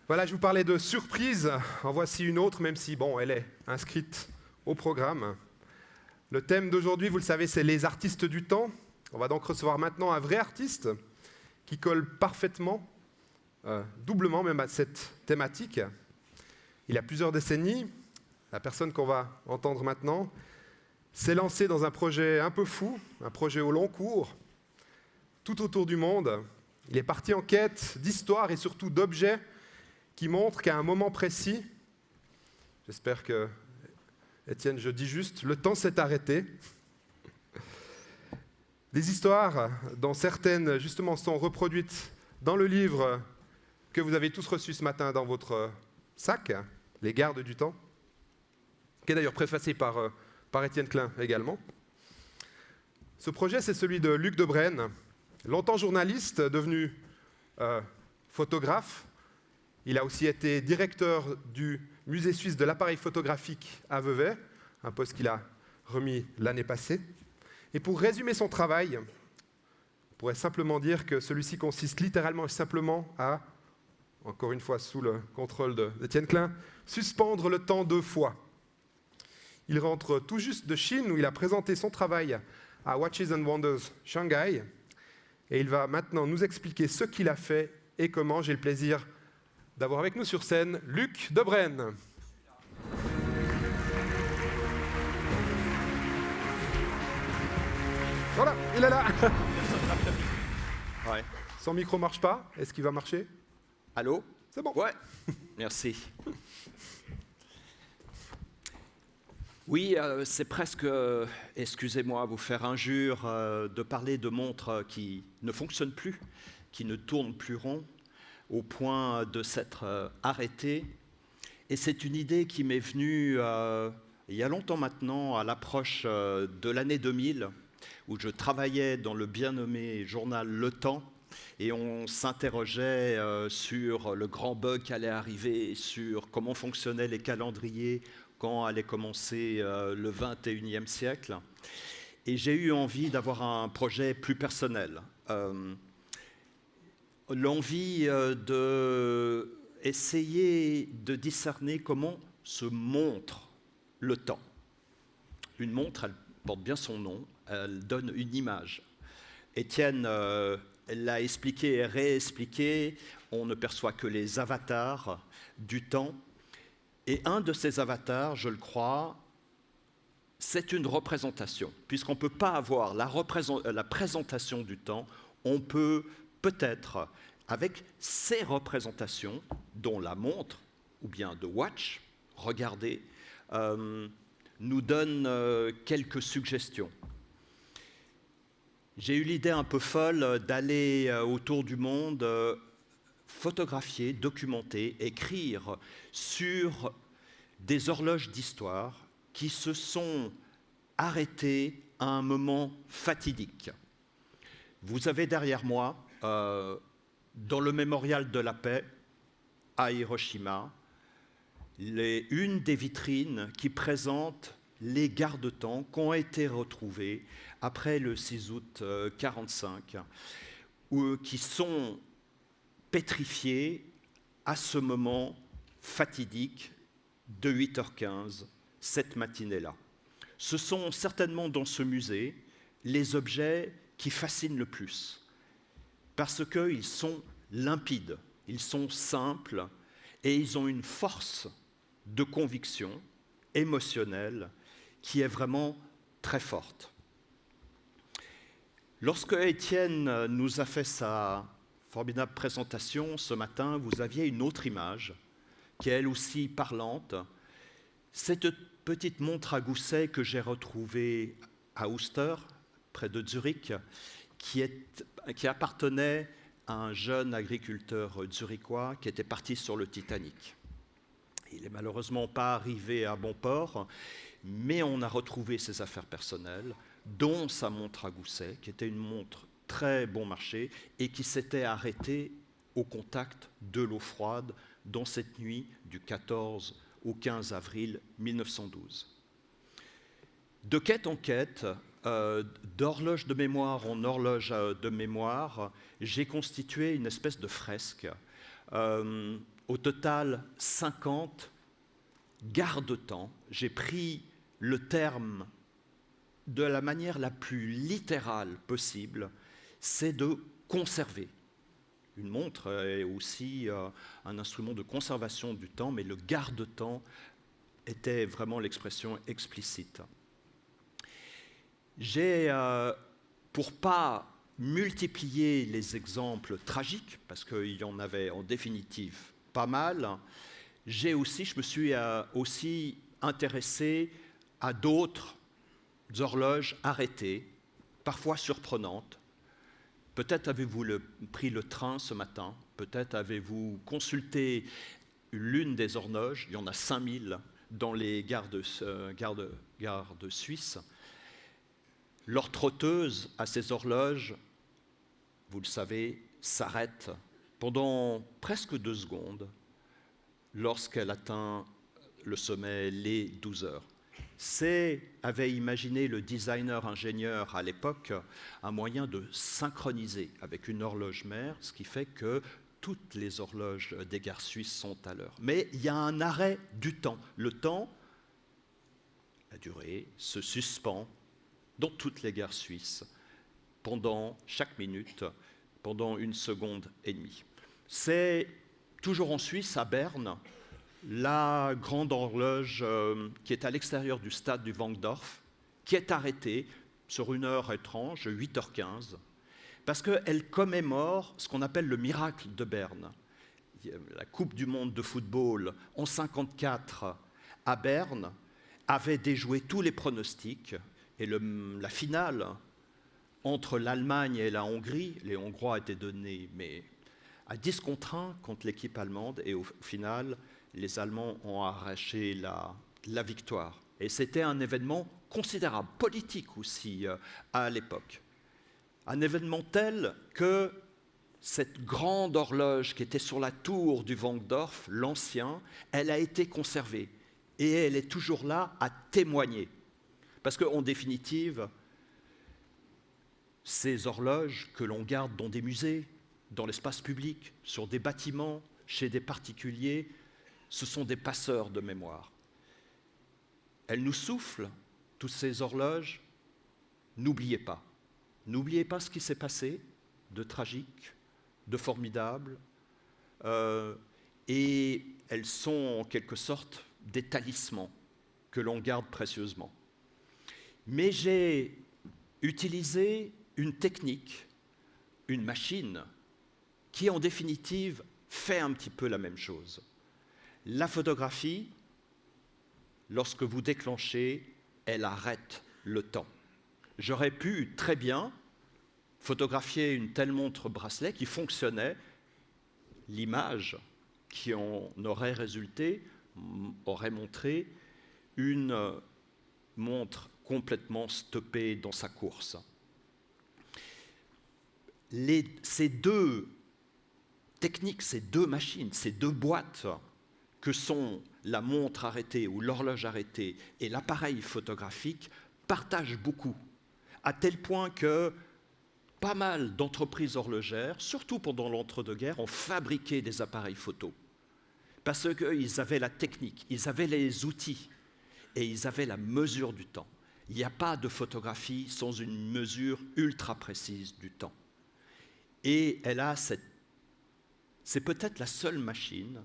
Voilà, je vous parlais de surprise. En voici une autre, même si, bon, elle est inscrite au programme. Le thème d'aujourd'hui, vous le savez, c'est les artistes du temps. On va donc recevoir maintenant un vrai artiste qui colle parfaitement, doublement même à cette thématique. Il y a plusieurs décennies, la personne qu'on va entendre maintenant s'est lancée dans un projet un peu fou, un projet au long cours, tout autour du monde. Il est parti en quête d'histoires et surtout d'objets qui montrent qu'à un moment précis, j'espère que, Étienne, je dis juste, le temps s'est arrêté. Des histoires dont certaines, justement, sont reproduites dans le livre que vous avez tous reçu ce matin dans votre sac, Les Gardes du temps, qui est d'ailleurs préfacé par Étienne Klein également. Ce projet, c'est celui de Luc Debrenne, longtemps journaliste, devenu photographe. Il a aussi été directeur du musée suisse de l'appareil photographique à Vevey, un poste qu'il a remis l'année passée. Et pour résumer son travail, on pourrait simplement dire que celui-ci consiste littéralement et simplement à, encore une fois sous le contrôle d'Étienne Klein, suspendre le temps 2 fois. Il rentre tout juste de Chine où il a présenté son travail à Watches and Wonders Shanghai. Et il va maintenant nous expliquer ce qu'il a fait et comment. J'ai le plaisir d'avoir avec nous sur scène Luc Debrenne. Voilà, il est là. Ouais. Son micro ne marche pas. Est-ce qu'il va marcher? Allô? C'est bon. Ouais, merci. Oui, c'est presque, excusez-moi, vous faire injure de parler de montres qui ne fonctionnent plus, qui ne tournent plus rond, au point de s'être arrêtées. Et c'est une idée qui m'est venue il y a longtemps maintenant, à l'approche de l'année 2000, où je travaillais dans le bien nommé journal Le Temps, et on s'interrogeait sur le grand bug qui allait arriver, sur comment fonctionnaient les calendriers, quand allait commencer le 21e siècle. Et j'ai eu envie d'avoir un projet plus personnel. L'envie d'essayer de discerner comment se montre le temps. Une montre, elle porte bien son nom, elle donne une image. Étienne l'a expliqué et réexpliqué, on ne perçoit que les avatars du temps. Et un de ces avatars, je le crois, c'est une représentation. Puisqu'on ne peut pas avoir la présentation du temps, on peut peut-être, avec ces représentations, dont la montre, ou bien The Watch, regardez, nous donne quelques suggestions. J'ai eu l'idée un peu folle d'aller autour du monde photographier, documenter, écrire sur des horloges d'histoire qui se sont arrêtées à un moment fatidique. Vous avez derrière moi, dans le mémorial de la paix à Hiroshima, une des vitrines qui présente les garde-temps qui ont été retrouvés après le 6 août 1945, qui sont pétrifiés à ce moment fatidique de 8h15, cette matinée-là. Ce sont certainement dans ce musée les objets qui fascinent le plus, parce qu'ils sont limpides, ils sont simples et ils ont une force de conviction émotionnelle qui est vraiment très forte. Lorsque Étienne nous a fait sa formidable présentation ce matin, vous aviez une autre image qui est elle aussi parlante. Cette petite montre à gousset que j'ai retrouvée à Uster, près de Zurich, qui appartenait à un jeune agriculteur zurichois qui était parti sur le Titanic. Il n'est malheureusement pas arrivé à bon port, mais on a retrouvé ses affaires personnelles, dont sa montre à gousset, qui était une montre très bon marché et qui s'était arrêtée au contact de l'eau froide dans cette nuit du 14 au 15 avril 1912. De quête en quête, d'horloge de mémoire en horloge de mémoire, j'ai constitué une espèce de fresque Au total, 50 garde-temps. J'ai pris le terme de la manière la plus littérale possible, c'est de conserver. Une montre est aussi un instrument de conservation du temps, mais le garde-temps était vraiment l'expression explicite. J'ai, pour pas multiplier les exemples tragiques, parce qu'il y en avait en définitive pas mal, je me suis aussi intéressé à d'autres horloges arrêtées, parfois surprenantes. Peut-être avez-vous pris le train ce matin, peut-être avez-vous consulté l'une des horloges, il y en a 5000 dans les gares de Suisse. Leur trotteuse à ces horloges, vous le savez, s'arrête pendant presque 2 secondes lorsqu'elle atteint le sommet, les 12 heures. Avait imaginé le designer-ingénieur à l'époque un moyen de synchroniser avec une horloge mère, ce qui fait que toutes les horloges des gares suisses sont à l'heure. Mais il y a un arrêt du temps. Le temps, la durée, se suspend dans toutes les gares suisses pendant chaque minute, pendant 1 seconde et demie. C'est toujours en Suisse, à Berne, la grande horloge qui est à l'extérieur du stade du Wankdorf, qui est arrêtée sur une heure étrange, 8h15, parce qu'elle commémore ce qu'on appelle le miracle de Berne. La Coupe du monde de football en 1954 à Berne avait déjoué tous les pronostics, et la finale entre l'Allemagne et la Hongrie, les Hongrois étaient donnés mais à 10-1 contre l'équipe allemande, et au final, les Allemands ont arraché la victoire. Et c'était un événement considérable, politique aussi, à l'époque. Un événement tel que cette grande horloge qui était sur la tour du Wankdorf, l'ancien, elle a été conservée. Et elle est toujours là à témoigner. Parce qu'en définitive, ces horloges que l'on garde dans des musées, dans l'espace public, sur des bâtiments, chez des particuliers, ce sont des passeurs de mémoire. Elles nous soufflent, toutes ces horloges. N'oubliez pas ce qui s'est passé de tragique, de formidable, et elles sont en quelque sorte des talismans que l'on garde précieusement. Mais j'ai utilisé une technique, une machine, qui en définitive fait un petit peu la même chose. La photographie, lorsque vous déclenchez, elle arrête le temps. J'aurais pu très bien photographier une telle montre bracelet qui fonctionnait. L'image qui en aurait résulté aurait montré une montre complètement stoppée dans sa course. Ces 2 techniques, ces 2 machines, ces 2 boîtes que sont la montre arrêtée ou l'horloge arrêtée et l'appareil photographique partagent beaucoup, à tel point que pas mal d'entreprises horlogères, surtout pendant l'entre-deux-guerres, ont fabriqué des appareils photo. Parce qu'ils avaient la technique, ils avaient les outils et ils avaient la mesure du temps. Il n'y a pas de photographie sans une mesure ultra précise du temps. Et c'est peut-être la seule machine,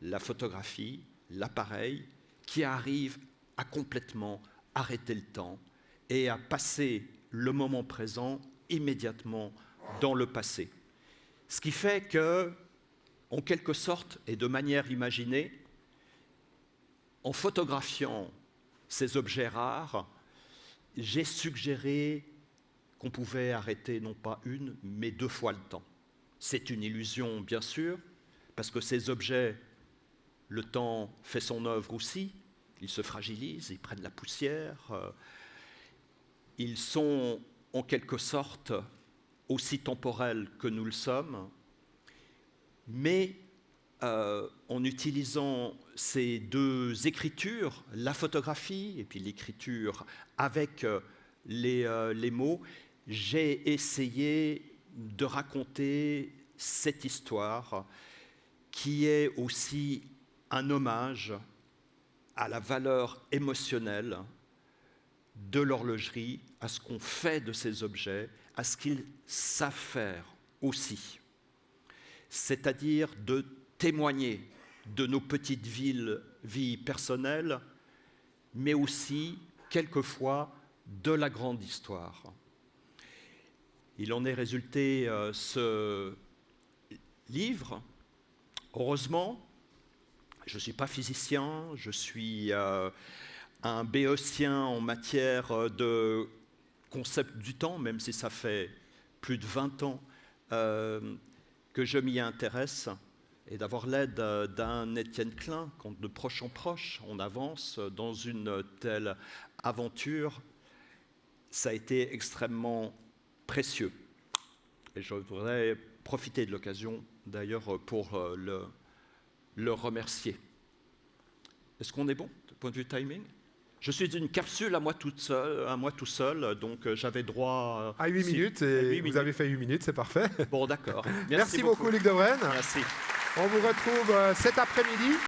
la photographie, l'appareil, qui arrive à complètement arrêter le temps et à passer le moment présent immédiatement dans le passé. Ce qui fait que, en quelque sorte, et de manière imaginée, en photographiant ces objets rares, j'ai suggéré qu'on pouvait arrêter non pas 1, mais 2 fois le temps. C'est une illusion, bien sûr, parce que ces objets, le temps fait son œuvre aussi, ils se fragilisent, ils prennent la poussière, ils sont en quelque sorte aussi temporels que nous le sommes, mais en utilisant ces 2 écritures, la photographie et puis l'écriture avec les mots, j'ai essayé de raconter cette histoire qui est aussi un hommage à la valeur émotionnelle de l'horlogerie, à ce qu'on fait de ces objets, à ce qu'ils savent faire aussi. C'est-à-dire de témoigner de nos petites vies personnelles, mais aussi, quelquefois, de la grande histoire. Il en est résulté ce livre. Heureusement, je ne suis pas physicien, je suis un béotien en matière de concept du temps, même si ça fait plus de 20 ans que je m'y intéresse, et d'avoir l'aide d'un Étienne Klein, quand de proche en proche, on avance dans une telle aventure, ça a été extrêmement précieux. Et je voudrais profiter de l'occasion, d'ailleurs, pour le remercier. Est-ce qu'on est bon, du point de vue timing? Je suis une capsule à moi tout seul, donc j'avais droit à 8 minutes, et vous avez fait 8 minutes, c'est parfait. Bon, d'accord. Merci beaucoup, Luc Devraine. Merci. On vous retrouve cet après-midi.